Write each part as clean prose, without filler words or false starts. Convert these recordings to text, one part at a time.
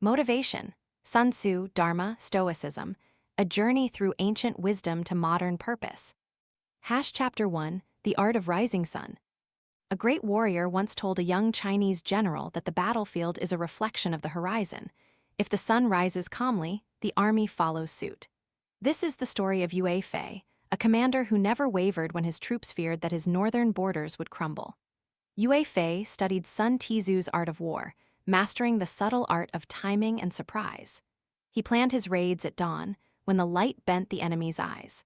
Motivation. Sun Tzu, Dharma, Stoicism, a journey through ancient wisdom to modern purpose. Chapter 1, The Art of Rising Sun. A great warrior once told a young Chinese general that the battlefield is a reflection of the horizon. If the sun rises calmly, the army follows suit. This is the story of Yue Fei, a commander who never wavered when his troops feared that his northern borders would crumble. Yue Fei studied Sun Tzu's art of war, mastering the subtle art of timing and surprise. He planned his raids at dawn, when the light bent the enemy's eyes.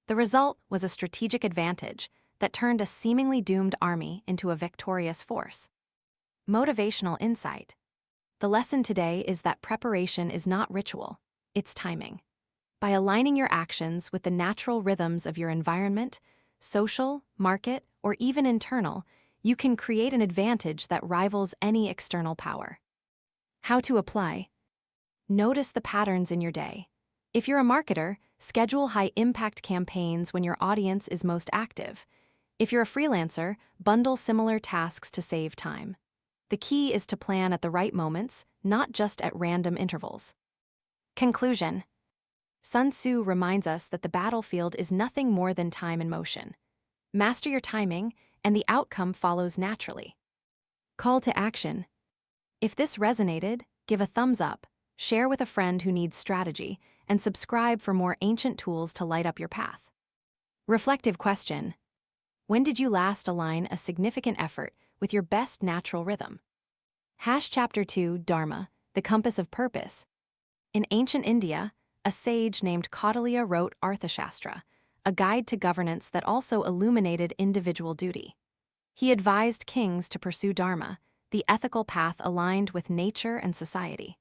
The result was a strategic advantage that turned a seemingly doomed army into a victorious force. Motivational insight. The lesson today is that preparation is not ritual, it's timing. By aligning your actions with the natural rhythms of your environment, social, market, or even internal, you can create an advantage that rivals any external power. How to apply? Notice the patterns in your day. If you're a marketer, schedule high-impact campaigns when your audience is most active. If you're a freelancer, bundle similar tasks to save time. The key is to plan at the right moments, not just at random intervals. Conclusion. Sun Tzu reminds us that the battlefield is nothing more than time and motion. Master your timing, and the outcome follows naturally. Call to action. If this resonated, give a thumbs up, share with a friend who needs strategy, and subscribe for more ancient tools to light up your path. Reflective question. When did you last align a significant effort with your best natural rhythm? Chapter 2, Dharma, the Compass of Purpose. In ancient India, a sage named Kautilya wrote Arthashastra, a guide to governance that also illuminated individual duty. He advised kings to pursue Dharma, the ethical path aligned with nature and society.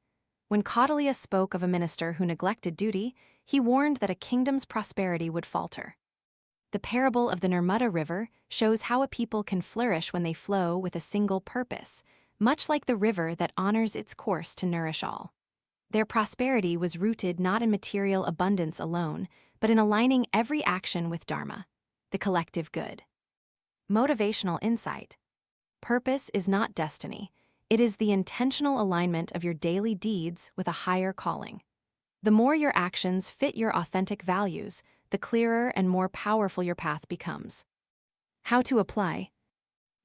When Kautilya spoke of a minister who neglected duty, he warned that a kingdom's prosperity would falter. The parable of the Nirmada River shows how a people can flourish when they flow with a single purpose, much like the river that honors its course to nourish all. Their prosperity was rooted not in material abundance alone, but in aligning every action with Dharma, the collective good. Motivational insight. Purpose is not destiny. It is the intentional alignment of your daily deeds with a higher calling. The more your actions fit your authentic values, the clearer and more powerful your path becomes. How to apply?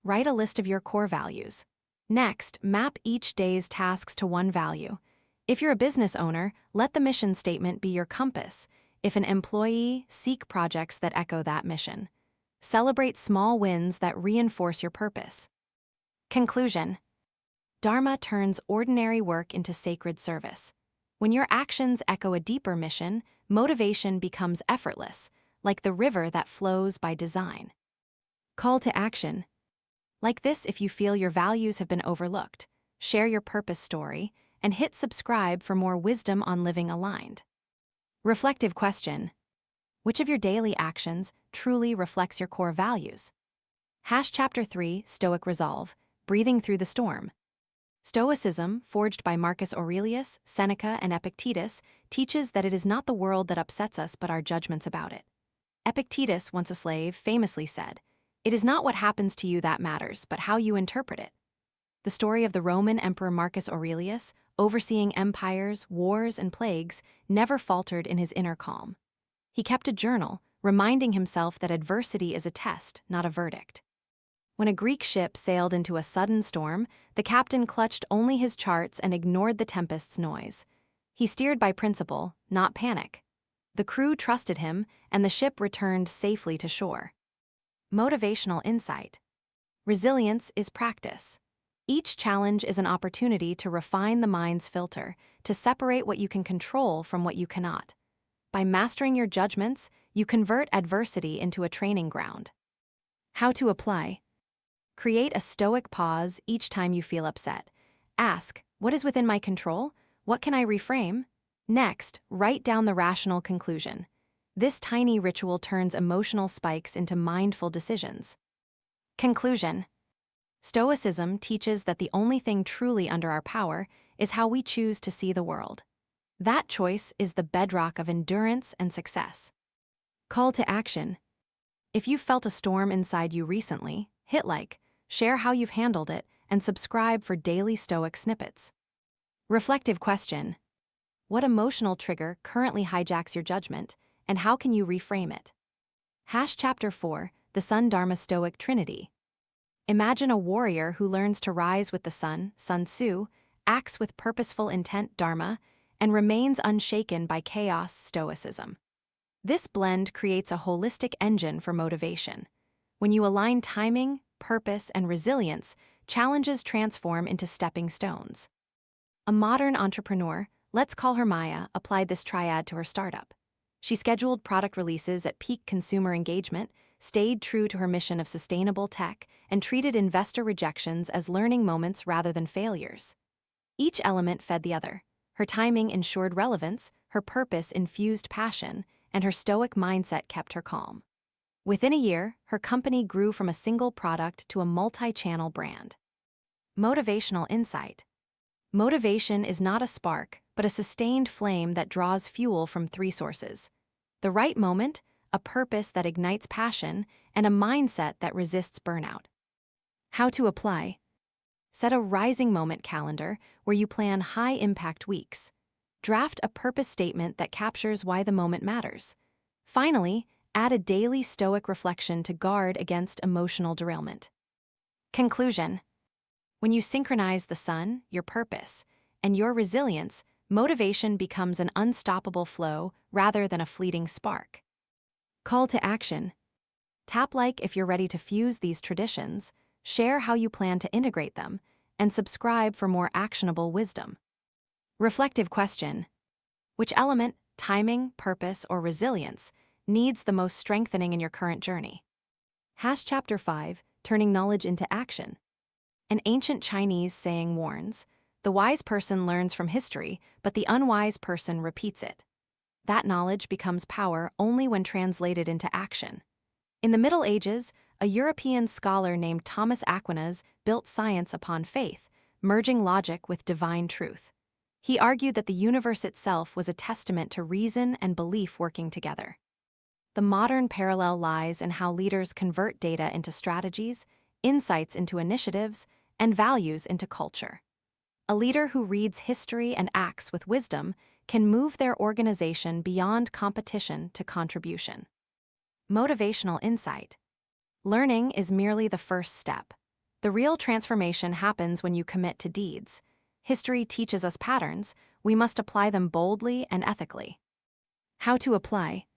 Write a list of your core values. Next, map each day's tasks to one value. If you're a business owner, let the mission statement be your compass. If an employee, seek projects that echo that mission. Celebrate small wins that reinforce your purpose. Conclusion. Dharma turns ordinary work into sacred service. When your actions echo a deeper mission, motivation becomes effortless, like the river that flows by design. Call to action. Like this, if you feel your values have been overlooked, share your purpose story, and hit subscribe for more wisdom on living aligned. Reflective question. Which of your daily actions truly reflects your core values? Chapter 3, Stoic Resolve, Breathing Through the Storm. Stoicism, forged by Marcus Aurelius, Seneca, and Epictetus, teaches that it is not the world that upsets us but our judgments about it. Epictetus, once a slave, famously said, "It is not what happens to you that matters, but how you interpret it." The story of the Roman Emperor Marcus Aurelius, overseeing empires, wars, and plagues, never faltered in his inner calm. He kept a journal, reminding himself that adversity is a test, not a verdict. When a Greek ship sailed into a sudden storm, the captain clutched only his charts and ignored the tempest's noise. He steered by principle, not panic. The crew trusted him, and the ship returned safely to shore. Motivational insight. Resilience is practice. Each challenge is an opportunity to refine the mind's filter, to separate what you can control from what you cannot. By mastering your judgments, you convert adversity into a training ground. How to apply? Create a stoic pause each time you feel upset. Ask, what is within my control? What can I reframe? Next, write down the rational conclusion. This tiny ritual turns emotional spikes into mindful decisions. Conclusion. Stoicism teaches that the only thing truly under our power is how we choose to see the world. That choice is the bedrock of endurance and success. Call to action. If you've felt a storm inside you recently, hit like, share how you've handled it, and subscribe for daily Stoic snippets. Reflective question. What emotional trigger currently hijacks your judgment, and how can you reframe it? Chapter 4, the Sun Dharma Stoic Trinity. Imagine a warrior who learns to rise with the sun, Sun Tzu, acts with purposeful intent, Dharma, and remains unshaken by chaos, Stoicism. This blend creates a holistic engine for motivation. When you align timing, purpose, and resilience, challenges transform into stepping stones. A modern entrepreneur, let's call her Maya, applied this triad to her startup. She scheduled product releases at peak consumer engagement, stayed true to her mission of sustainable tech, and treated investor rejections as learning moments rather than failures. Each element fed the other. Her timing ensured relevance, her purpose infused passion, and her stoic mindset kept her calm. Within a year, her company grew from a single product to a multi-channel brand. Motivational insight. Motivation is not a spark, but a sustained flame that draws fuel from three sources: the right moment, a purpose that ignites passion, and a mindset that resists burnout. How to apply. Set a rising moment calendar where you plan high-impact weeks. Draft a purpose statement that captures why the moment matters. Finally, add a daily stoic reflection to guard against emotional derailment. Conclusion. When you synchronize the sun, your purpose, and your resilience, motivation becomes an unstoppable flow rather than a fleeting spark. Call to action. Tap like if you're ready to fuse these traditions, share how you plan to integrate them, and subscribe for more actionable wisdom. Reflective question. Which element, timing, purpose, or resilience, needs the most strengthening in your current journey? Chapter 5, turning knowledge into action. An ancient Chinese saying warns, "The wise person learns from history, but the unwise person repeats it." That knowledge becomes power only when translated into action. In the Middle Ages, a European scholar named Thomas Aquinas built science upon faith, merging logic with divine truth. He argued that the universe itself was a testament to reason and belief working together. The modern parallel lies in how leaders convert data into strategies, insights into initiatives, and values into culture. A leader who reads history and acts with wisdom can move their organization beyond competition to contribution. Motivational insight. Learning is merely the first step. The real transformation happens when you commit to deeds. History teaches us patterns, we must apply them boldly and ethically. How to apply.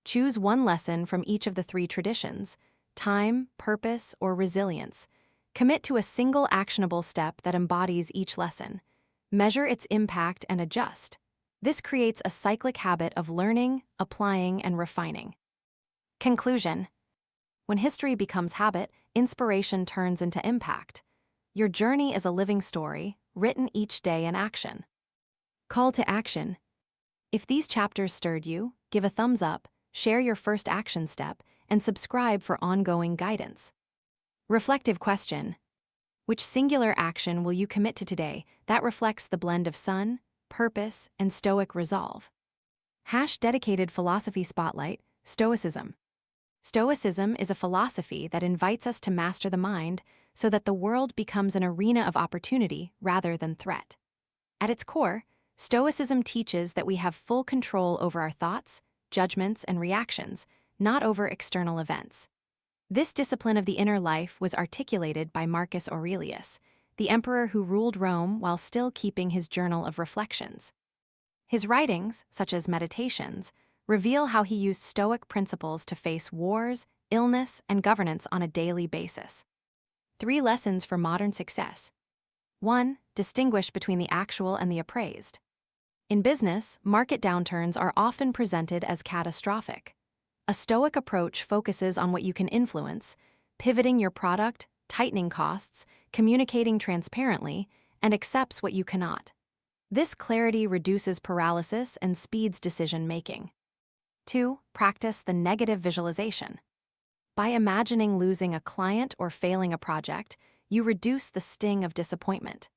Choose one lesson from each of the three traditions: time, purpose, or resilience. Commit to a single actionable step that embodies each lesson. Measure its impact and adjust. This creates a cyclic habit of learning, applying, and refining. Conclusion. When history becomes habit, inspiration turns into impact. Your journey is a living story, written each day in action. Call to action. If these chapters stirred you, give a thumbs up, share your first action step, and subscribe for ongoing guidance. Reflective question. Which singular action will you commit to today that reflects the blend of sun, purpose, and stoic resolve? Dedicated philosophy spotlight, Stoicism. Stoicism is a philosophy that invites us to master the mind so that the world becomes an arena of opportunity rather than threat. At its core, Stoicism teaches that we have full control over our thoughts, judgments, and reactions, not over external events. This discipline of the inner life was articulated by Marcus Aurelius, the emperor who ruled Rome while still keeping his journal of reflections. His writings, such as Meditations, reveal how he used Stoic principles to face wars, illness, and governance on a daily basis. 3 lessons for modern success. 1. Distinguish between the actual and the appraised. In business, market downturns are often presented as catastrophic. A Stoic approach focuses on what you can influence, pivoting your product, tightening costs, communicating transparently, and accepts what you cannot. This clarity reduces paralysis and speeds decision-making. 2. Practice the negative visualization. By imagining losing a client or failing a project, you reduce the sting of disappointment.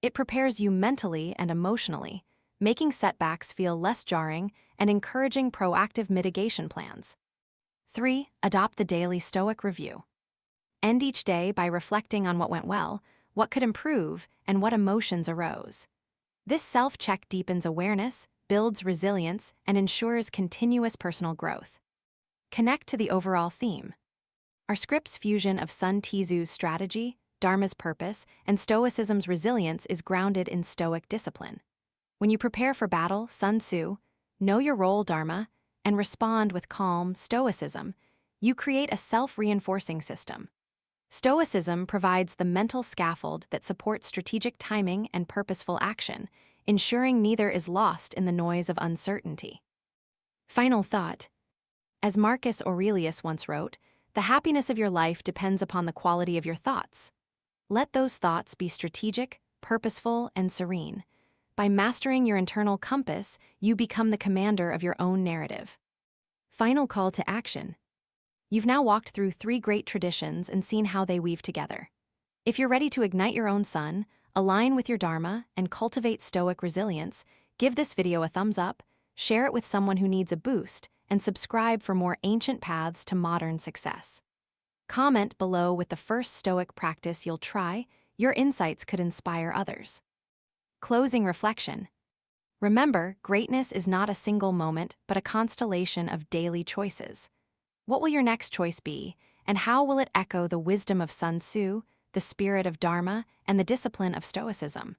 It prepares you mentally and emotionally, making setbacks feel less jarring and encouraging proactive mitigation plans. 3. Adopt the daily Stoic review. End each day by reflecting on what went well, what could improve, and what emotions arose. This self-check deepens awareness, builds resilience, and ensures continuous personal growth. Connect to the overall theme. Our script's fusion of Sun Tzu's strategy, Dharma's purpose, and Stoicism's resilience is grounded in Stoic discipline. When you prepare for battle, Sun Tzu, know your role, Dharma, and respond with calm, Stoicism, you create a self-reinforcing system. Stoicism provides the mental scaffold that supports strategic timing and purposeful action, ensuring neither is lost in the noise of uncertainty. Final thought. As Marcus Aurelius once wrote, the happiness of your life depends upon the quality of your thoughts. Let those thoughts be strategic, purposeful, and serene. By mastering your internal compass, you become the commander of your own narrative. Final call to action. You've now walked through 3 great traditions and seen how they weave together. If you're ready to ignite your own sun, align with your Dharma, and cultivate Stoic resilience, give this video a thumbs up, share it with someone who needs a boost, and subscribe for more ancient paths to modern success. Comment below with the first Stoic practice you'll try. Your insights could inspire others. Closing reflection. Remember, greatness is not a single moment, but a constellation of daily choices. What will your next choice be, and how will it echo the wisdom of Sun Tzu, the spirit of Dharma, and the discipline of Stoicism?